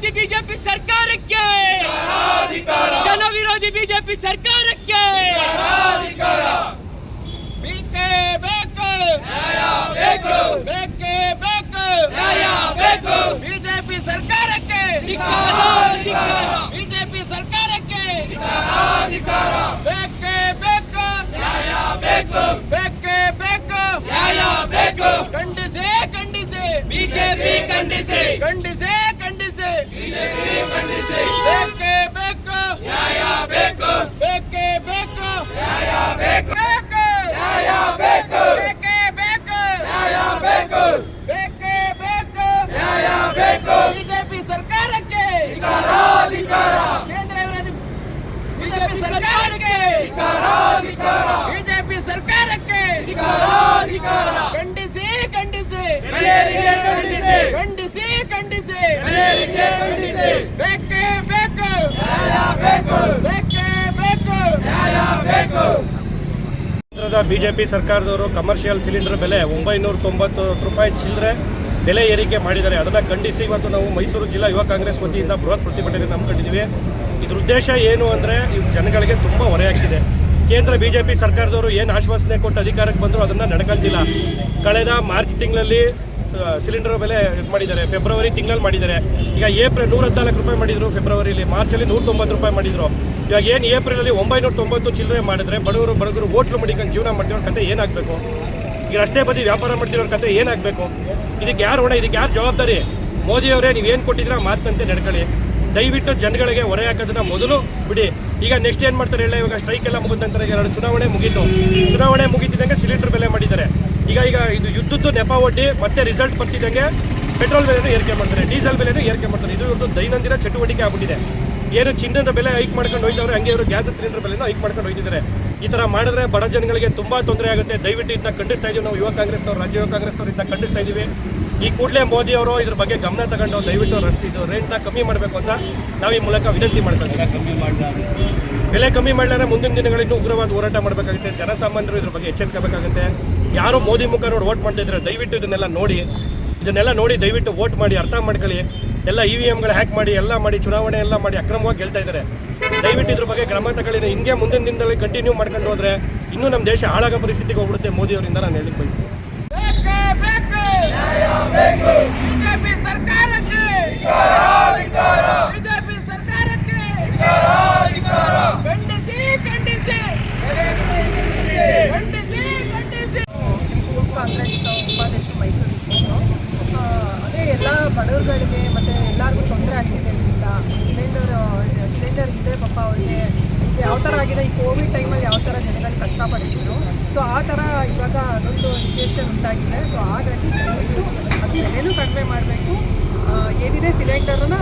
ವಿರೋಧಿ ಬಿಜೆಪಿ ಸರ್ಕಾರಕ್ಕೆ, ಜನ ವಿರೋಧಿ ಬಿಜೆಪಿ ಸರ್ಕಾರಕ್ಕೆ ಬೇಕೇ ಬೇಕು, ಬೇಕೇ ಬೇಕು, ಬಿಜೆಪಿ ಸರ್ಕಾರಕ್ಕೆ, ಬಿಜೆಪಿ ಸರ್ಕಾರಕ್ಕೆ ಬೇಕೇ ಬೇಕು, ಬೇಕೇ ಬೇಕು, ಖಂಡಿಸಿ ಖಂಡಿಸಿ ಬಿಜೆಪಿ, ಖಂಡಿಸಿ ಖಂಡಿಸಿ ಖಂಡಿಸಿ ಬಿಜೆಪಿ, ಖಂಡಿಸಿ ಬೇಕೇ ಬೇಕು, ನ್ಯಾಯ ಬೇಕು, ಬೇಕೇ ಬೇಕು, ನ್ಯಾಯ ಬೇಕು, ನ್ಯಾಯ ಬೇಕು, ಬೇಕೇ ಬೇಕು, ನ್ಯಾಯ ಬೇಕು, ಬೇಕೇ ಬೇಕು, ನ್ಯಾಯ ಬೇಕು, ಬಿಜೆಪಿ ಸರ್ಕಾರಕ್ಕೆ ಕೇಂದ್ರ ವಿರೋಧಿ ಬಿಜೆಪಿ ಸರ್ಕಾರಕ್ಕೆ, ಬಿಜೆಪಿ ಸರ್ಕಾರಕ್ಕೆ ಖಂಡಿಸಿ ಖಂಡಿಸಿ ಖಂಡಿಸಿ ಖಂಡಿಸಿ ಬೇಕೇ ಬೇಕು, ಬೇಕೇ ಬೇಕು, ಬಿಜೆಪಿ ಸರ್ಕಾರದವರು ಕಮರ್ಷಿಯಲ್ ಸಿಲಿಂಡರ್ ಬೆಲೆ 990 ರೂಪಾಯಿ ಚಿಲ್ಲರೆ ಬೆಲೆ ಏರಿಕೆ ಮಾಡಿದ್ದಾರೆ. ಅದನ್ನು ಖಂಡಿಸಿ ಇವತ್ತು ನಾವು ಮೈಸೂರು ಜಿಲ್ಲಾ ಯುವ ಕಾಂಗ್ರೆಸ್ ವತಿಯಿಂದ ಬೃಹತ್ ಪ್ರತಿಭಟನೆ ಹಮ್ಮಿಕೊಂಡಿದ್ದೀವಿ. ಇದ್ರ ಉದ್ದೇಶ ಏನು ಅಂದರೆ ಜನಗಳಿಗೆ ತುಂಬ ಹೊರೆಯಾಗ್ತಿದೆ. ಕೇಂದ್ರ ಬಿಜೆಪಿ ಸರ್ಕಾರದವರು ಏನು ಆಶ್ವಾಸನೆ ಕೊಟ್ಟು ಅಧಿಕಾರಕ್ಕೆ ಬಂದರೂ ಅದನ್ನು ನಡ್ಕೊಂತಿಲ್ಲ. ಕಳೆದ ಮಾರ್ಚ್ ತಿಂಗಳಲ್ಲಿ ಸಿಲಿಂಡರ್ ಬೆಲೆ ಇದು ಮಾಡಿದ್ದಾರೆ, ಫೆಬ್ರವರಿ ತಿಂಗಳಲ್ಲಿ ಮಾಡಿದ್ದಾರೆ. ಈಗ ಏಪ್ರಿಲ್ 114 ರೂಪಾಯಿ ಮಾಡಿದರು, ಫೆಬ್ರವರಿಲಿ, ಮಾರ್ಚಲ್ಲಿ 190 ರೂಪಾಯಿ ಮಾಡಿದರು. ಇವಾಗ ಏನು ಏಪ್ರಿಲಲ್ಲಿ 990 ಚಿಲ್ಲರೆ ಮಾಡಿದ್ರೆ ಬಡಗರು ಹೋಟ್ಲು ಮಡಿಕೊಂಡು ಜೀವನ ಮಾಡ್ತಿರೋ ಕತೆ ಏನಾಗಬೇಕು? ಈಗ ರಸ್ತೆ ಬದಿ ವ್ಯಾಪಾರ ಮಾಡ್ತಿರೋ ಕತೆ ಏನಾಗಬೇಕು? ಇದಕ್ಕೆ ಯಾರು ಹೊಣೆ? ಇದಕ್ಕೆ ಯಾರು ಜವಾಬ್ದಾರಿ? ಮೋದಿಯವರೇ, ನೀವೇನು ಕೊಟ್ಟಿದ್ದೀರಾ ಮಾತಿನಂತೆ ನಡ್ಕೊಳ್ಳಿ. ದಯವಿಟ್ಟು ಜನಗಳಿಗೆ ಹೊರೆ ಹಾಕೋದನ್ನ ಮೊದಲು ಬಿಡಿ. ಈಗ ನೆಕ್ಸ್ಟ್ ಏನು ಮಾಡ್ತಾರೆ ಹೇಳಿ? ಇವಾಗ ಸ್ಟ್ರೈಕ್ ಎಲ್ಲ ಮುಗಿದ ನಂತರ 2 ಚುನಾವಣೆ ಮುಗಿತಿದ್ದಂಗೆ ಸಿಲಿಂಡರ್ ಬೆಲೆ ಮಾಡಿದ್ದಾರೆ. ಈಗ ಇದು ಯುದ್ಧದ್ದು ನೆಪ ಒಡ್ಡಿ ಮತ್ತೆ ರಿಸಲ್ಟ್ ಬರ್ತಿದ್ದಂಗೆ ಪೆಟ್ರೋಲ್ ಬೆಲೆನೂ ಏರಿಕೆ ಮಾಡ್ತಾರೆ, ಡೀಸೆಲ್ ಬೆಲೆನೂ ಏರಿಕೆ ಮಾಡ್ತಾರೆ. ಇದು ಇವ್ರದ್ದು ದೈನಂದಿನ ಚಟುವಟಿಕೆ ಆಗ್ಬಿಟ್ಟಿದೆ. ಏನು ಚಿನ್ನದ ಬೆಲೆ ಹೈಕ್ ಮಾಡ್ಕೊಂಡು ಹೋಯ್ತವ್ರೆ, ಹಂಗೆ ಇವರು ಗ್ಯಾಸ್ ಸಿಲಿಂಡರ್ ಬೆಲೆನೂ ಹೈಕ್ ಮಾಡ್ಕೊಂಡು ಹೋಯ್ತಿದ್ದಾರೆ. ಈ ಥರ ಮಾಡಿದ್ರೆ ಬಡ ಜನಗಳಿಗೆ ತುಂಬ ತೊಂದರೆ ಆಗುತ್ತೆ. ದಯವಿಟ್ಟು ಇದನ್ನ ಖಂಡಿಸ್ತಾ ಇದ್ದೀವಿ ನಾವು ಯುವ ಕಾಂಗ್ರೆಸ್ನವ್ರು, ರಾಜ್ಯ ಯುವ ಕಾಂಗ್ರೆಸ್ನವ್ರು ಇದನ್ನ ಖಂಡಿಸ್ತಾ ಇದ್ದೀವಿ. ಈ ಕೂಡಲೇ ಮೋದಿ ಅವರು ಇದ್ರ ಬಗ್ಗೆ ಗಮನ ತಗೊಂಡು ದಯವಿಟ್ಟು ರೇಟ್ನ ಕಮ್ಮಿ ಮಾಡಬೇಕು ಅಂತ ನಾವು ಈ ಮೂಲಕ ವಿನಂತಿ ಮಾಡ್ತಾ ಇದ್ದೀವಿ. ಬೆಲೆ ಕಮ್ಮಿ ಮಾಡಲಾರೆ ಮುಂದಿನ ದಿನಗಳಿಂದ ಉಗ್ರವಾದ ಹೋರಾಟ ಮಾಡಬೇಕಾಗುತ್ತೆ. ಜನಸಾಮಾನ್ಯರು ಇದ್ರ ಬಗ್ಗೆ ಎಚ್ಚರಿಕಬೇಕಾಗುತ್ತೆ. ಯಾರು ಮೋದಿ ಮುಖ ನೋಡಿ ವೋಟ್ ಮಾಡ್ತಿದ್ರೆ ದಯವಿಟ್ಟು ಇದನ್ನೆಲ್ಲ ನೋಡಿ ದಯವಿಟ್ಟು ವೋಟ್ ಮಾಡಿ, ಅರ್ಥ ಮಾಡ್ಕೊಳ್ಳಿ. ಎಲ್ಲ EVMಗಳು ಹ್ಯಾಕ್ ಮಾಡಿ ಎಲ್ಲ ಮಾಡಿ ಚುನಾವಣೆ ಎಲ್ಲ ಮಾಡಿ ಅಕ್ರಮವಾಗಿ ಗೆಲ್ತಾ ಇದ್ದಾರೆ. ದಯವಿಟ್ಟು ಇದ್ರ ಬಗ್ಗೆ ಕ್ರಮ ತಗೊಳ್ಳಿ. ಹಿಂಗೆ ಮುಂದಿನ ದಿನದಲ್ಲಿ ಕಂಟಿನ್ಯೂ ಮಾಡ್ಕೊಂಡು ಹೋದ್ರೆ ಇನ್ನೂ ನಮ್ಮ ದೇಶ ಹಾಳಾಗೋ ಪರಿಸ್ಥಿತಿಗೆ ಹೋಗ್ಬಿಡುತ್ತೆ. ಮೋದಿಯವರಿಂದ ನಾನು ಹೇಳಲಿಕ್ಕೆ ಬಯಸ್ತೀನಿ. ಬಿಜೆಪಿ ಸರ್ಕಾರಕ್ಕೆ, ಬಿಜೆಪಿ ಸರ್ಕಾರಕ್ಕೆ ಖಂಡಿಸಿ ಖಂಡಿಸಿ ಖಂಡಿಸಿ ಖಂಡಿಸಿ ಕಾಂಗ್ರೆಸ್ ಉಪಾಧ್ಯಕ್ಷರು ಮೈಸೂರು ಡಿಸ್ಟ್ರಿಕ್ಟು. ಅದೇ ಎಲ್ಲ ಬಡವರುಗಳಿಗೆ ಮತ್ತು ಎಲ್ಲರಿಗೂ ತೊಂದರೆ ಆಗ್ತಿದೆ. ಇದರಿಂದ ಸಿಲಿಂಡರ್ ಇದೆ ಪಾಪ ಅವ್ರಿಗೆ ಯಾವ ಥರ ಆಗಿದೆ. ಈ ಕೋವಿಡ್ ಟೈಮಲ್ಲಿ ಯಾವ ಥರ ಜನಗಳು ಕಷ್ಟಪಟ್ಟಿದ್ರು, ಸೊ ಆ ಥರ ಇವಾಗ ಅದೊಂದು ಸಿಚುವೇಶನ್ ಉಂಟಾಗಿದೆ. ಸೊ ಹಾಗಾಗಿ ದಯವಿಟ್ಟು ಅದು ಬೆಲೆನೂ ಕಡಿಮೆ ಮಾಡಬೇಕು. ಏನಿದೆ ಸಿಲಿಂಡರ್ನ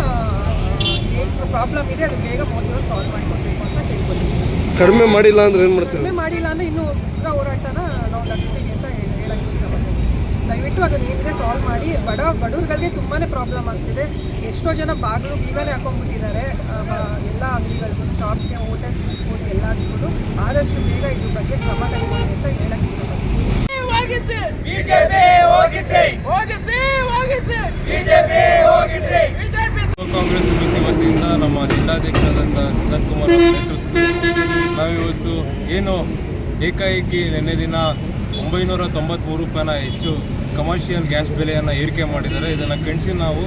ಏನು ಪ್ರಾಬ್ಲಮ್ ಇದೆ ಅದು ಬೇಗ ಮೋದಿಯವರು ಸಾಲ್ವ್ ಮಾಡಿಕೊಡ್ಬೇಕು ಅಂತ ಕೇಳ್ಕೊಳ್ತೀವಿ. ಕಡಿಮೆ ಮಾಡಿಲ್ಲ ಅಂದರೆ ಏನು ಮಾಡ್ತೀವಿ? ಕಡಿಮೆ ಮಾಡಿಲ್ಲ ಅಂದರೆ ಇನ್ನೂ ಉಗ್ರ ಹೋರಾಟನ ನಾವು ನಡೆಸ್ತೀವಿ ಅಂತ ಹೇಳಕ್ಕೆ ಇಷ್ಟಪಡ್ತೀವಿ. ದಯವಿಟ್ಟು ಅದನ್ನು ಏನಿದೆ ಸಾಲ್ವ್ ಮಾಡಿ. ಬಡವ್ರುಗಳಿಗೆ ತುಂಬಾ ಪ್ರಾಬ್ಲಮ್ ಆಗ್ತಿದೆ. ಎಷ್ಟೋ ಜನ ಬೀಗನೇ ಹಾಕೊಂಡ್ಬಿಟ್ಟಿದ್ದಾರೆ ಎಲ್ಲ ಅಂಗಡಿಗಳಿಗೂ, ಶಾಪ್ಗೆ, ಹೋಟೆಲ್ಸ್ ಇರ್ಬೋದು, ಎಲ್ಲದಕ್ಕೂ. ಆದಷ್ಟು ಬೇಗ ಇದ್ರ ಬಗ್ಗೆ ಕ್ರಮ ಕೈಗೊಳ್ಳಿ ಅಂತ ಹೇಳಕ್ಕೆ ಇಷ್ಟಪಡ್ತೀನಿ. ಕಾಂಗ್ರೆಸ್ ಸಮಿತಿ ವತಿಯಿಂದ ನಮ್ಮ ಜಿಲ್ಲಾಧ್ಯಕ್ಷರಾದಂಥ ಸಿದ್ಧಾರ್ಥ್ ಕುಮಾರ್ ಅವರ ನೇತೃತ್ವದಲ್ಲಿ ನಾವಿವತ್ತು ಏನು ಏಕಾಏಕಿ ನಿನ್ನೆ ದಿನ 993 ರೂಪಾಯಿನ ಹೆಚ್ಚು ಕಮರ್ಷಿಯಲ್ ಗ್ಯಾಸ್ ಬೆಲೆಯನ್ನು ಏರಿಕೆ ಮಾಡಿದ್ದಾರೆ. ಇದನ್ನು ಖಂಡಿಸಿ ನಾವು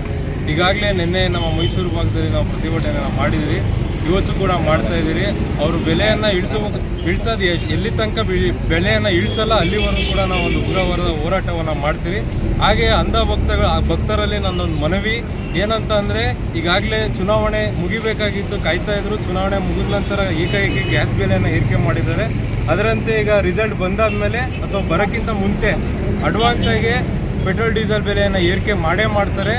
ಈಗಾಗಲೇ ನಿನ್ನೆ ನಮ್ಮ ಮೈಸೂರು ಭಾಗದಲ್ಲಿ ನಾವು ಪ್ರತಿಭಟನೆಯನ್ನು ಮಾಡಿದ್ವಿ, ಇವತ್ತು ಕೂಡ ಮಾಡ್ತಾ ಇದ್ದೀರಿ. ಅವರು ಬೆಲೆಯನ್ನು ಇಳಿಸೋದು ಎಲ್ಲಿ ತನಕ ಬೆಲೆಯನ್ನು ಇಳಿಸಲ್ಲ ಅಲ್ಲಿವರೆಗೂ ಕೂಡ ನಾವು ಒಂದು ಉಗ್ರವಾದ ಹೋರಾಟವನ್ನು ಮಾಡ್ತೀವಿ. ಹಾಗೆ ಅಂಧ ಭಕ್ತರಲ್ಲಿ ನನ್ನೊಂದು ಮನವಿ ಏನಂತ ಅಂದರೆ, ಈಗಾಗಲೇ ಚುನಾವಣೆ ಮುಗಿಬೇಕಾಗಿತ್ತು, ಕಾಯ್ತಾ ಇದ್ರು. ಚುನಾವಣೆ ಮುಗಿದ ನಂತರ ಏಕಾಏಕಿ ಗ್ಯಾಸ್ ಬೆಲೆಯನ್ನು ಏರಿಕೆ ಮಾಡಿದ್ದಾರೆ. ಅದರಂತೆ ಈಗ ರಿಸಲ್ಟ್ ಬಂದಾದ ಮೇಲೆ ಅಥವಾ ಬರೋಕ್ಕಿಂತ ಮುಂಚೆ ಅಡ್ವಾನ್ಸ್ ಆಗಿ ಪೆಟ್ರೋಲ್ ಡೀಸೆಲ್ ಬೆಲೆಯನ್ನು ಏರಿಕೆ ಮಾಡೇ ಮಾಡ್ತಾರೆ.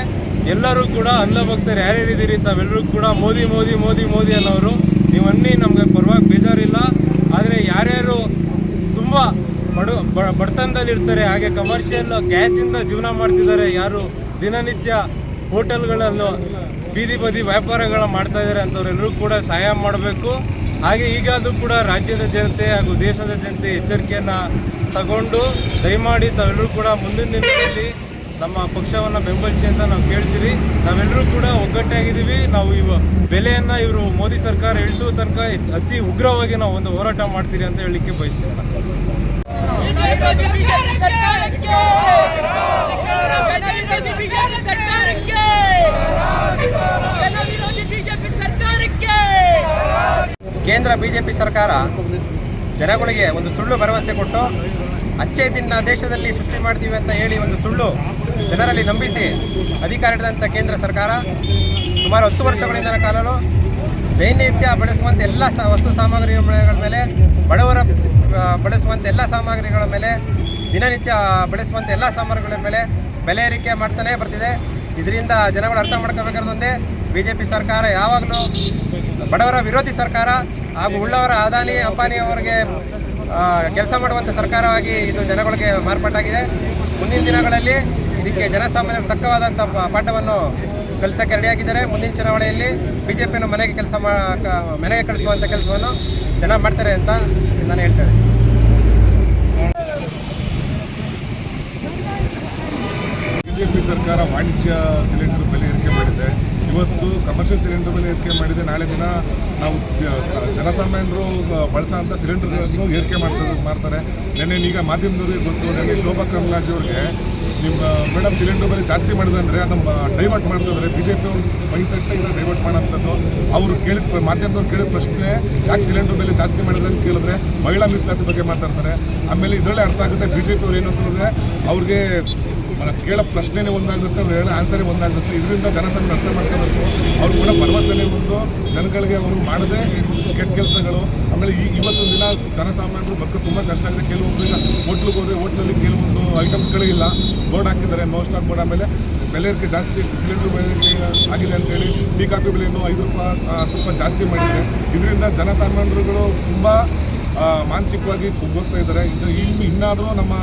ಎಲ್ಲರೂ ಕೂಡ ಅಂಧ ಭಕ್ತರು ಯಾರ್ಯಾರಿದ್ದೀರಿ ತಾವೆಲ್ಲರೂ ಕೂಡ ಮೋದಿ ಮೋದಿ ಮೋದಿ ಮೋದಿ ಅನ್ನೋರು. ನೀವನ್ನಿ ನಮಗೆ ಪರವಾಗಿ ಬೇಜಾರಿಲ್ಲ. ಆದರೆ ಯಾರ್ಯಾರು ತುಂಬ ಬಡತನದಲ್ಲಿರ್ತಾರೆ, ಹಾಗೆ ಕಮರ್ಷಿಯಲ್ ಗ್ಯಾಸಿಂದ ಜೀವನ ಮಾಡ್ತಿದ್ದಾರೆ, ಯಾರು ದಿನನಿತ್ಯ ಹೋಟೆಲ್ಗಳನ್ನು ಬೀದಿ ಬದಿ ವ್ಯಾಪಾರಗಳ ಮಾಡ್ತಾ ಇದ್ದಾರೆ ಅಂಥವ್ರೆಲ್ಲರೂ ಕೂಡ ಸಹಾಯ ಮಾಡಬೇಕು. ಹಾಗೆ ಈಗಾದರೂ ಕೂಡ ರಾಜ್ಯದ ಜನತೆ ಹಾಗೂ ದೇಶದ ಜನತೆ ಎಚ್ಚರಿಕೆಯನ್ನು ತಗೊಂಡು ದಯಮಾಡಿ ತಾವೆಲ್ಲರೂ ಕೂಡ ಮುಂದಿನ ದಿನಗಳಲ್ಲಿ ನಮ್ಮ ಪಕ್ಷವನ್ನು ಬೆಂಬಲಿಸಿ ಅಂತ ನಾವು ಕೇಳ್ತೀವಿ. ನಾವೆಲ್ಲರೂ ಕೂಡ ಒಗ್ಗಟ್ಟಾಗಿದ್ದೀವಿ. ನಾವು ಬೆಲೆಯನ್ನು ಇವರು ಮೋದಿ ಸರ್ಕಾರ ಇಳಿಸುವ ತನಕ ಅತಿ ಉಗ್ರವಾಗಿ ನಾವು ಒಂದು ಹೋರಾಟ ಮಾಡ್ತೀರಿ ಅಂತ ಹೇಳಲಿಕ್ಕೆ ಬಯಸ್ತೇವೆ. ಕೇಂದ್ರ ಬಿಜೆಪಿ ಸರ್ಕಾರ ಜನಗಳಿಗೆ ಒಂದು ಸುಳ್ಳು ಭರವಸೆ ಕೊಟ್ಟು ಅಚ್ಚೇ ದಿನ ದೇಶದಲ್ಲಿ ಸೃಷ್ಟಿ ಮಾಡ್ತೀವಿ ಅಂತ ಹೇಳಿ ಒಂದು ಸುಳ್ಳು ಜನರಲ್ಲಿ ನಂಬಿಸಿ ಅಧಿಕಾರ ಹಿಡಿದಂಥ ಕೇಂದ್ರ ಸರ್ಕಾರ ಸುಮಾರು 10 ವರ್ಷಗಳಿಂದ ಕಾಲನು ದೈನನಿತ್ಯ ಬಳಸುವಂಥ ಎಲ್ಲ ವಸ್ತು ಸಾಮಗ್ರಿಗಳ ಮೇಲೆ, ಬಡವರ ಬಳಸುವಂಥ ಎಲ್ಲ ಸಾಮಗ್ರಿಗಳ ಮೇಲೆ, ದಿನನಿತ್ಯ ಬಳಸುವಂಥ ಎಲ್ಲ ಸಾಮಗ್ರಿಗಳ ಮೇಲೆ ಬೆಲೆ ಏರಿಕೆ ಮಾಡ್ತಾನೆ ಬರ್ತಿದೆ. ಇದರಿಂದ ಜನಗಳು ಅರ್ಥ ಮಾಡ್ಕೋಬೇಕಾದ್ರೆ ಬಿಜೆಪಿ ಸರ್ಕಾರ ಯಾವಾಗಲೂ ಬಡವರ ವಿರೋಧಿ ಸರ್ಕಾರ ಹಾಗೂ ಉಳ್ಳವರ ಅದಾನಿ ಅಂಬಾನಿ ಅವರಿಗೆ ಕೆಲಸ ಮಾಡುವಂಥ ಸರ್ಕಾರವಾಗಿ ಇದು ಜನಗಳಿಗೆ ಮಾರ್ಪಾಟಾಗಿದೆ. ಮುಂದಿನ ದಿನಗಳಲ್ಲಿ ಇದಕ್ಕೆ ಜನಸಾಮಾನ್ಯರು ತಕ್ಕವಾದಂಥ ಪಾಠವನ್ನು ಕಲಿಸೋಕ್ಕೆ ರೆಡಿಯಾಗಿದ್ದಾರೆ. ಮುಂದಿನ ಚುನಾವಣೆಯಲ್ಲಿ ಬಿಜೆಪಿಯನ್ನು ಮನೆಗೆ ಕಳಿಸುವಂಥ ಕೆಲಸವನ್ನು ಜನ ಮಾಡ್ತಾರೆ ಅಂತ ನಾನು ಹೇಳ್ತೇನೆ. ಬಿಜೆಪಿ ಸರ್ಕಾರ ವಾಣಿಜ್ಯ ಸಿಲಿಂಡರ್ ಬೆಲೆ ಏರಿಕೆ ಮಾಡಿದೆ. ಇವತ್ತು ಕಮರ್ಷಿಯಲ್ ಸಿಲಿಂಡರ್ ಬೆಲೆ ಏರಿಕೆ ಮಾಡಿದೆ. ನಾಳೆ ದಿನ ನಾವು ಜನಸಾಮಾನ್ಯರು ಬಳಸೋಂಥ ಸಿಲಿಂಡರ್ಗಳನ್ನು ಏರಿಕೆ ಮಾಡ್ತಾರೆ. ಈಗ ಮಾಧ್ಯಮದವ್ರಿಗೆ ಗೊತ್ತು, ನನಗೆ ಶೋಭಾ ಕರಂದ್ಲಾಜೆ ಅವ್ರಿಗೆ ನಿಮ್ಮ ಮೇಡಮ್ ಸಿಲಿಂಡರ್ ಬೆಲೆ ಜಾಸ್ತಿ ಮಾಡಿದೆ ಅಂದರೆ ನಮ್ಮ ಡೈವರ್ಟ್ ಮಾಡ್ತಿದ್ದಾರೆ. ಬಿ ಜೆ ಪಿ ಅವ್ರ ಮೈಂಡ್ಸೆಟ್ನ ಇದನ್ನು ಡೈವರ್ಟ್ ಮಾಡೋಂಥದ್ದು. ಅವರು ಮಾಧ್ಯಮದವ್ರು ಕೇಳಿದ ಪ್ರಶ್ನೆ ಯಾಕೆ ಸಿಲಿಂಡರ್ ಬೆಲೆ ಜಾಸ್ತಿ ಮಾಡಿದ್ರೆ ಅಂತ ಕೇಳಿದ್ರೆ ಮಹಿಳಾ ಮೀಸಲಾತಿ ಬಗ್ಗೆ ಮಾತಾಡ್ತಾರೆ. ಆಮೇಲೆ ಇದರಲ್ಲೇ ಅರ್ಥ ಆಗುತ್ತೆ ಬಿ ಜೆ ಪಿ ಅವ್ರು ಏನು ಅಂತಂದರೆ ಅವ್ರಿಗೆ ಕೇಳೋ ಪ್ರಶ್ನೆನೇ ಒಂದಾಗುತ್ತೆ, ಅವ್ರು ಹೇಳೋ ಆನ್ಸರೇ ಒಂದಾಗುತ್ತೆ. ಇದರಿಂದ ಜನಸಂಘ ಅರ್ಥ ಮಾಡ್ಕೋಬೇಕು. ಅವ್ರು ಕೂಡ ಭರವಸೆನೇ ಒಂದು ಜನಗಳಿಗೆ ಅವರು ಮಾಡದೆ ಕೆಟ್ಟ ಕೆಲಸಗಳು. ಆಮೇಲೆ ಇವತ್ತೊಂದು ದಿನ ಜನಸಾಮಾನ್ಯರು ಬದುಕು ತುಂಬ ಕಷ್ಟ ಆಗಿದೆ. ಕೆಲವೊಬ್ಬರು ಈಗ ಹೋಟ್ಲಿಗೆ ಹೋದರೆ ಹೋಟ್ಲಲ್ಲಿ ಕೆಲವೊಂದು ಐಟಮ್ಸ್ಗಳೇ ಇಲ್ಲ, ಬೋರ್ಡ್ ಹಾಕಿದ್ದಾರೆ, ನೋ ಸ್ಟಾಕ್ ಬೋರ್ಡ್. ಆಮೇಲೆ ಬೆಲೆ ಏರಿಕೆ ಜಾಸ್ತಿ, ಸಿಲಿಂಡರ್ ಬೆಲೆ ಆಗಿದೆ ಅಂತೇಳಿ ಟೀ ಕಾಫಿ ಬೆಲೆಯನ್ನು 5 ರೂಪಾಯಿ 10 ರೂಪಾಯಿ ಜಾಸ್ತಿ ಮಾಡಿದ್ದಾರೆ. ಇದರಿಂದ ಜನಸಾಮಾನ್ಯರುಗಳು ತುಂಬ ಮಾನಸಿಕವಾಗಿ ಕುಗ್ಗೋಗ್ತಾ ಇದ್ದಾರೆ. ಇನ್ನಾದರೂ ನಮ್ಮ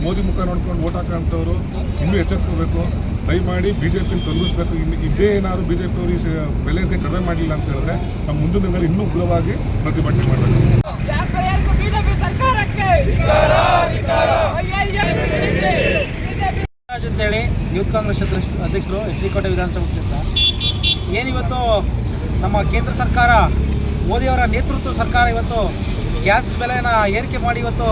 ಮೋದಿ ಮುಖ ನೋಡ್ಕೊಂಡು ಓಟ್ ಹಾಕೋಂಥವ್ರು ಇನ್ನೂ ಎಚ್ಚೆತ್ಕೋಬೇಕು. ದಯಮಾಡಿ ಬಿ ಜೆ ಪಿನ ತೊಲಗಿಸ್ಬೇಕು. ಇದೇ ಏನಾದರೂ ಬಿ ಜೆ ಪಿ ಅವರು ಈ ಬೆಲೆ ಕಡಿಮೆ ಮಾಡಲಿಲ್ಲ ಅಂತ ಹೇಳಿದ್ರೆ ನಮ್ಮ ಮುಂದಿನ ದಿನಗಳಲ್ಲಿ ಇನ್ನೂ ಉಗ್ರವಾಗಿ ಪ್ರತಿಭಟನೆ ಮಾಡಬೇಕು. ಅಂತೇಳಿ ಯೂತ್ ಕಾಂಗ್ರೆಸ್ ಅಧ್ಯಕ್ಷರು ಎಚ್ ಡಿ ಕೋಟೆ ವಿಧಾನಸಭಾ ಕ್ಷೇತ್ರ. ಏನಿವತ್ತು ನಮ್ಮ ಕೇಂದ್ರ ಸರ್ಕಾರ ಮೋದಿಯವರ ನೇತೃತ್ವ ಸರ್ಕಾರ ಇವತ್ತು ಗ್ಯಾಸ್ ಬೆಲೆನ ಏರಿಕೆ ಮಾಡಿ ಇವತ್ತು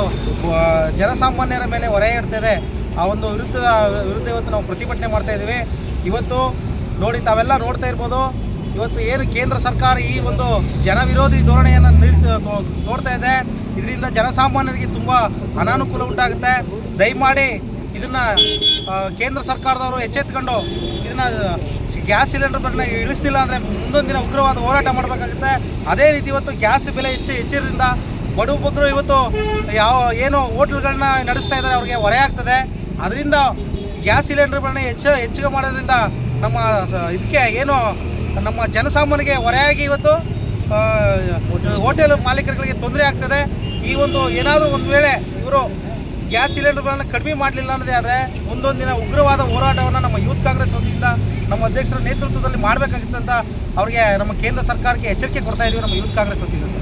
ಜನಸಾಮಾನ್ಯರ ಮೇಲೆ ಹೊರೆ ಇಡ್ತಾಯಿದೆ. ಆ ಒಂದು ವಿರುದ್ಧ ಇವತ್ತು ನಾವು ಪ್ರತಿಭಟನೆ ಮಾಡ್ತಾ ಇದ್ದೀವಿ. ಇವತ್ತು ನೋಡಿ ತಾವೆಲ್ಲ ನೋಡ್ತಾ ಇರ್ಬೋದು, ಇವತ್ತು ಏನು ಕೇಂದ್ರ ಸರ್ಕಾರ ಈ ಒಂದು ಜನ ವಿರೋಧಿ ಧೋರಣೆಯನ್ನು ತೋರ್ತಾ ಇದೆ. ಇದರಿಂದ ಜನಸಾಮಾನ್ಯರಿಗೆ ತುಂಬ ಅನಾನುಕೂಲ ಉಂಟಾಗುತ್ತೆ. ದಯಮಾಡಿ ಇದನ್ನು ಕೇಂದ್ರ ಸರ್ಕಾರದವರು ಎಚ್ಚೆತ್ಕೊಂಡು ಇದನ್ನು ಗ್ಯಾಸ್ ಸಿಲಿಂಡರ್ಗಳನ್ನ ಇಳಿಸ್ತಿಲ್ಲ ಅಂದರೆ ಮುಂದೊಂದು ದಿನ ಉಗ್ರವಾದ ಹೋರಾಟ ಮಾಡಬೇಕಾಗುತ್ತೆ. ಅದೇ ರೀತಿ ಇವತ್ತು ಗ್ಯಾಸ್ ಬೆಲೆ ಹೆಚ್ಚಿರೋದ್ರಿಂದ ಬಡವರು ಇವತ್ತು ಏನು ಹೋಟ್ಲ್ಗಳನ್ನ ನಡೆಸ್ತಾ ಇದ್ದಾರೆ, ಅವ್ರಿಗೆ ಹೊರೆ ಆಗ್ತದೆ. ಅದರಿಂದ ಗ್ಯಾಸ್ ಸಿಲಿಂಡರ್ಗಳನ್ನ ಹೆಚ್ಚಿಗೆ ಮಾಡೋದ್ರಿಂದ ನಮ್ಮ ಇದಕ್ಕೆ ಏನು ನಮ್ಮ ಜನಸಾಮಾನ್ಯರಿಗೆ ಹೊರೆಯಾಗಿ ಇವತ್ತು ಹೋಟೆಲ್ ಮಾಲೀಕರುಗಳಿಗೆ ತೊಂದರೆ ಆಗ್ತದೆ. ಈ ಒಂದು ಏನಾದರೂ ಒಂದು ವೇಳೆ ಇವರು ಗ್ಯಾಸ್ ಸಿಲಿಂಡರ್ಗಳನ್ನು ಕಡಿಮೆ ಮಾಡಲಿಲ್ಲ ಅನ್ನೋದೇ ಆದರೆ ಮುಂದೊಂದು ದಿನ ಉಗ್ರವಾದ ಹೋರಾಟವನ್ನು ನಮ್ಮ ಯೂತ್ ಕಾಂಗ್ರೆಸ್ ವತಿಯಿಂದ ನಮ್ಮ ಅಧ್ಯಕ್ಷರ ನೇತೃತ್ವದಲ್ಲಿ ಮಾಡಬೇಕಾಗಿತ್ತು ಅಂತ ಅವರಿಗೆ ನಮ್ಮ ಕೇಂದ್ರ ಸರ್ಕಾರಕ್ಕೆ ಎಚ್ಚರಿಕೆ ಕೊಡ್ತಾ ಇದ್ದೀವಿ ನಮ್ಮ ಯೂತ್ ಕಾಂಗ್ರೆಸ್ ವತಿಯಿಂದ.